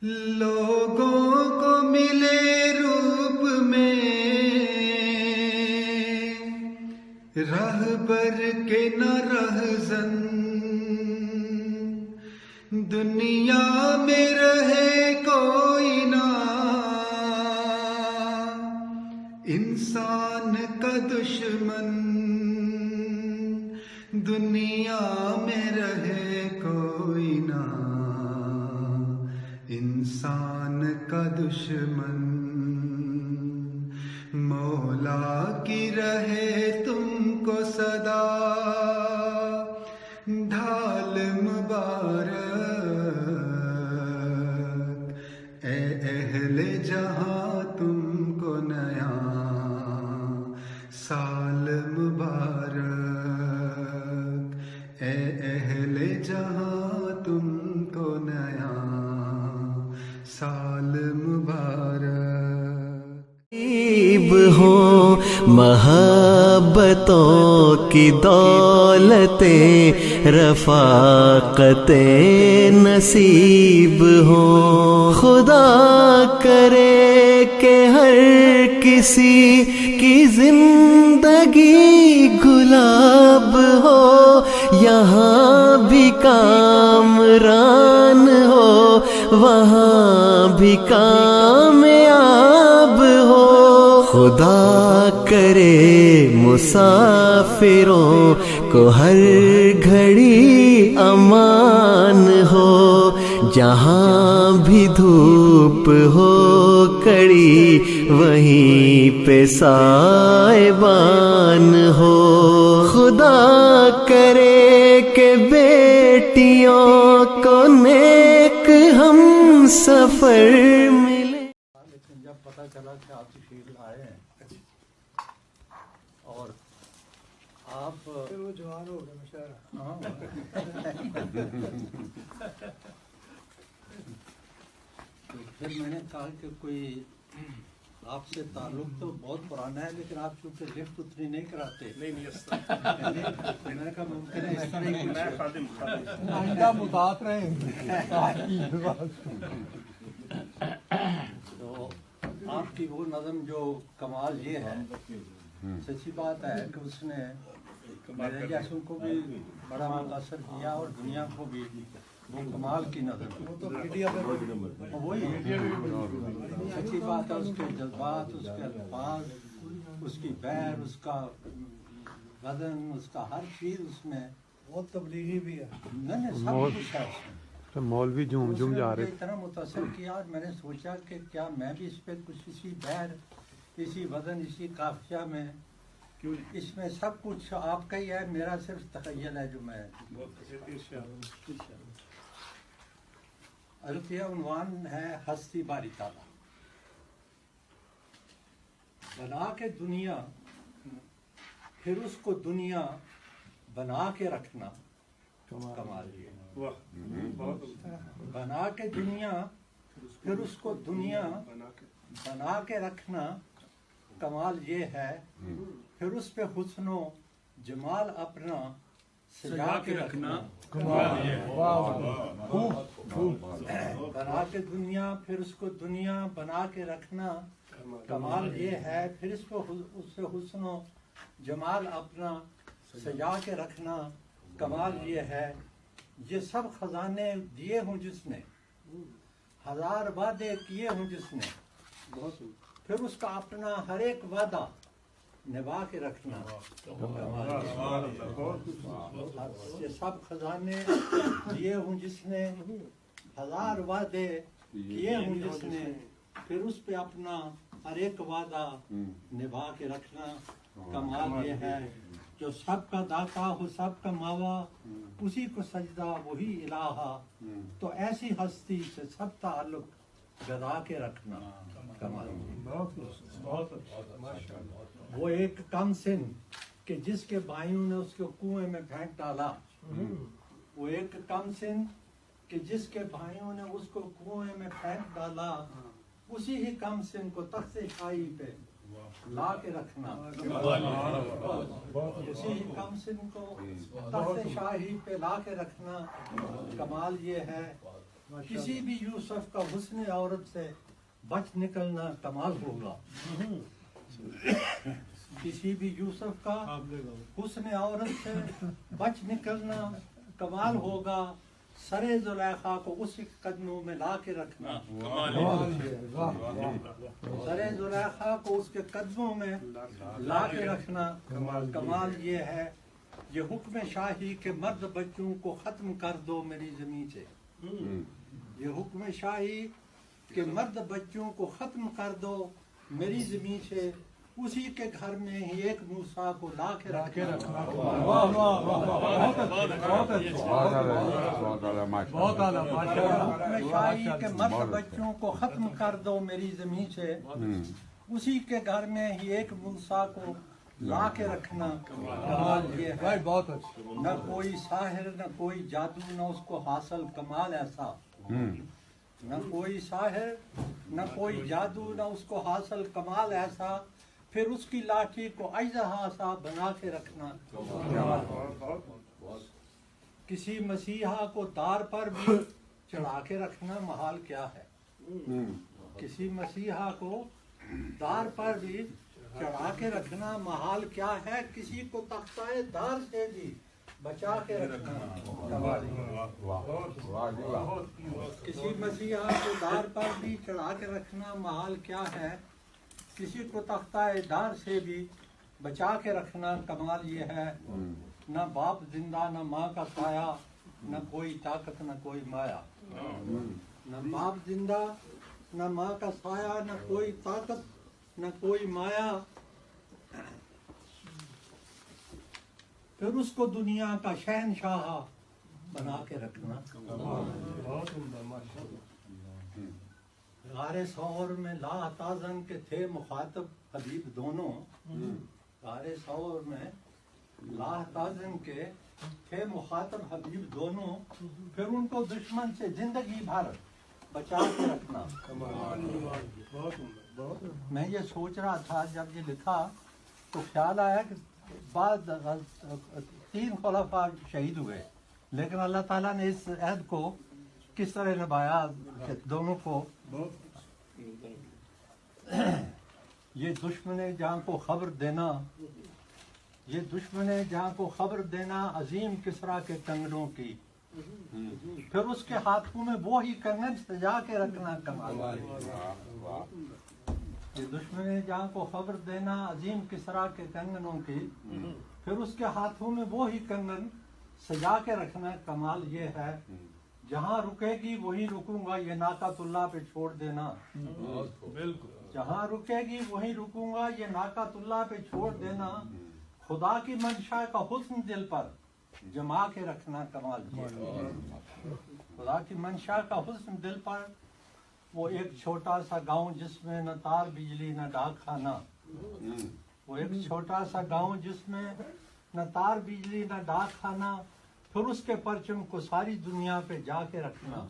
لوگوں کو ملے روپ میں رہبر کے نہ رہزن، دنیا میں رہے کوئی نہ انسان کا دشمن، دنیا میں رہے کوئی نہ انسان کا دشمن، مولا کی رہے تم کو صدا ڈھال مبارک، اے اہل جہاں تم کو نیا سال مبارک، اے اہل جہاں تم کو نیا سال مبارک۔ نصیب ہو محبتوں کی دولتیں، رفاقتیں نصیب ہو، خدا کرے کہ ہر کسی کی زندگی گلاب ہو، یہاں بھی کامران ہو وہاں بھی کامیاب ہو، خدا کرے مسافروں کو ہر گھڑی امان ہو، جہاں بھی دھوپ ہو کڑی وہیں پہ سائبان ہو، خدا کرے کہ بیٹیوں کو نیک ہم سفر ملے۔ لیکن جب پتہ چلا کہ آپ تشریف لائے ہیں اور آپ وہ جوان ہو گئے مشاعرہ۔ تو پھر میں نے کہا کہ کوئی آپ سے تعلق تو بہت پرانا ہے، لیکن آپ چونکہ لفٹ اتنی نہیں کراتے، میں نے کہا ممکن ہے اس طرح ہی کچھ آئندہ مدعات رہے تو آپ کی وہ نظم جو کمال یہ ہے، سچی بات ہے کہ اس نے میرے جیسوں کو بھی بڑا متاثر کیا اور دنیا کو بھی، وہ کمال کی نظم وہی سچی بات ہے، اس کے جذبات، اس کے الفاظ، اس کی بیر، اس کا وزن، اس کا ہر چیز اس میں بہت تبلیغی بھی ہے۔ نہیں سب کچھ ہے اس میں۔ مولوی جھوم جھوم جا رہے اتنا متاثر کیا اور میں نے سوچا کہ کیا میں بھی اس پہ کچھ اسی بیر، اسی وزن، اسی قافیہ میں، اس میں سب کچھ آپ کا ہی ہے، میرا صرف تخیل ہے جو میں الفیہ عنوان ہے ہستی باری تعالیٰ، بنا کے دنیا پھر اس کو دنیا بنا کے رکھنا کمال یہ ہے، بنا کے دنیا پھر اس کو دنیا بنا کے رکھنا کمال یہ ہے، پھر اس پہ حسن و جمال اپنا سجا کے رکھنا کمال یہ ہے، بنا کے دنیا پھر اس کو دنیا بنا کے رکھنا کمال یہ ہے، پھر اس سے حسن و جمال اپنا سجا کے رکھنا کمال یہ ہے، یہ سب خزانے دیے ہوں جس نے، ہزار وعدے کیے ہوں جس نے، پھر اس کا اپنا ہر ایک وعدہ نبھا کے رکھنا کمال یہ سب خزانے دیے ہوں جس نے، ہزار وعدے کیے ہوں جس نے، پھر اس پہ اپنا ہر ایک وعدہ نبھا کے رکھنا کمال یہ ہے، جو سب کا داتا ہو سب کا ماوا، اسی کو سجدہ وہی الہا، تو ایسی ہستی سے سب تعلق جدا کے رکھنا کمال۔ وہ ایک کم سن کہ جس کے بھائیوں نے اس کو کنویں میں پھینک ڈالا، وہ ایک کم سن کہ جس کے بھائیوں نے اس کو کنویں میں پھینک ڈالا، اسی ہی کم سن کو تخت شاہی پہ لا کے رکھنا، اسی ہی کم سن کو تخت شاہی پہ لا کے رکھنا کمال یہ ہے، کسی بھی یوسف کا حسن عورت سے بچ نکلنا کمال ہوگا. کسی بھی یوسف کا حسن عورت سے بچ نکلنا کمال ہوگا. سرے زلیخا کو اس قدموں میں لا کے رکھنا. سرے زلیخا کو اس کے قدموں میں لا کے رکھنا کمال یہ ہے. یہ حکم شاہی کے مرد بچوں کو ختم کر دو میری زمین سے. یہ حکم شاہی کہ مرد بچوں کو ختم کر دو میری زمین سے. اسی کے گھر میں ہی ایک موسیٰ کو لا کے رکھنا. حکم شاہی کے مرد بچوں کو ختم کر دو میری زمین سے. اسی کے گھر میں ہی ایک موسیٰ کو لا کے رکھنا کمال یہ ہے. بہت اچھا. نہ کوئی ساحر نہ کوئی جادو نہ اس کو حاصل کمال ایسا. نہ کوئی ساحر نہ کوئی جادو نہ اس کو حاصل کمال ایسا. پھر اس کی لاٹھی کو اژدہا سا بنا کے رکھنا. کسی مسیحا کو دار پر بھی چڑھا کے رکھنا محال کیا ہے. کسی مسیحا کو دار پر بھی چڑھا کے رکھنا محال کیا ہے. کسی کو تختہ دار سے بھی بچا کے رکھنا. کسی مسیحا کو دار پر بھی چڑھا کے رکھنا محال کیا ہے. کسی کو تختہ دار سے بھی بچا کے رکھنا کمال یہ ہے. نہ باپ زندہ نہ ماں کا سایہ نہ کوئی طاقت نہ کوئی مایا. نہ باپ زندہ نہ ماں کا سایہ نہ کوئی طاقت نہ کوئی مایا. پھر اس کو دنیا کا شہنشاہ بنا کے رکھنا. غار ثور میں لا تازن کے تھے مخاطب حبیب دونوں. غار ثور میں لا تازن کے تھے مخاطب حبیب دونوں. پھر ان کو دشمن سے زندگی بھر بچا کے رکھنا. میں یہ سوچ رہا تھا جب یہ لکھا تو خیال آیا کہ بعد 3 خلفاء شہید ہوئے لیکن اللہ تعالیٰ نے اس عہد کو کس طرح نبھایا کہ دونوں کو. یہ دشمن جہاں کو خبر دینا یہ دشمن جہاں کو خبر دینا عظیم کسریٰ کے کنگنوں کی. پھر اس کے ہاتھوں میں وہی کنگن سجا کے رکھنا کمال. یہ دشمن جہاں کو خبر دینا عظیم کسریٰ کے کنگنوں کی. پھر اس کے ہاتھوں میں وہی کنگن سجا کے رکھنا کمال یہ ہے. جہاں رکے گی وہیں رکوں گا یہ ناقۃ اللہ پہ چھوڑ دینا. جہاں رکے گی وہیں رکوں گا یہ ناقۃ اللہ پہ چھوڑ دینا. خدا کی منشا کا حسن دل پر جما کے رکھنا کمال. خدا کی منشا کا حسن دل پر. وہ ایک چھوٹا سا گاؤں جس میں نہ تار بجلی نہ ڈاک خانہ. وہ ایک چھوٹا سا گاؤں جس میں نہ تار بجلی نہ ڈاک خانہ. پھر اس کے پرچم کو ساری دنیا پہ جا کے رکھنا.